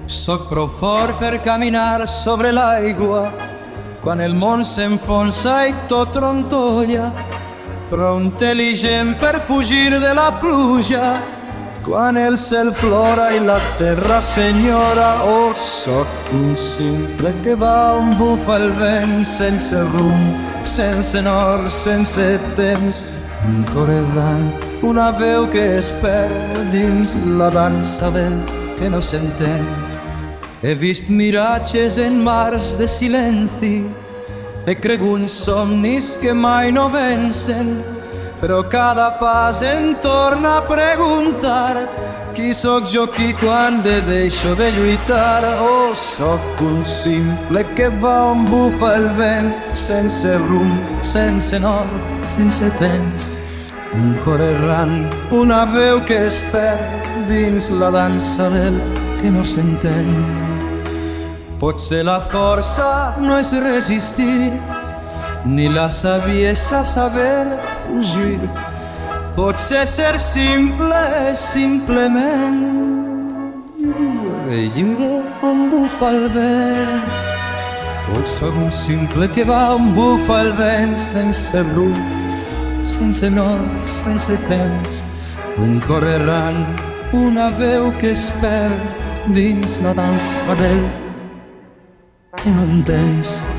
Soc prou fort per caminar sobre l'aigua quan el món s'enfonsa i tot trontolla, prou intel·ligent per fugir de la pluja quan el cel plora i la terra s'enyora. Oh, sóc un simple que va on bufa el vent, sense rumb, sense nord, sense temps, un cor errant, una veu que es perd dins la dansa del que no s'entén. He vist miratges en mars de silenci, he cregut somnis que mai no vencen, però cada pas em torna a preguntar qui sóc jo qui quan deixo de lluitar. Oh, sóc un simple que va on bufa el vent, sense rumb, sense nord, sense temps, un cor errant, una veu que es perd dins la dansa del que no s'entén. Potser la força no és resistir, ni la saviesa saber fugir. Potser ser simple és simplement lliure on bufa el vent. Pot ser un simple que va on bufa el vent, sense rumb, sense nord, sense temps, un cor errant, una veu que es perd dins la dansa del que no entens.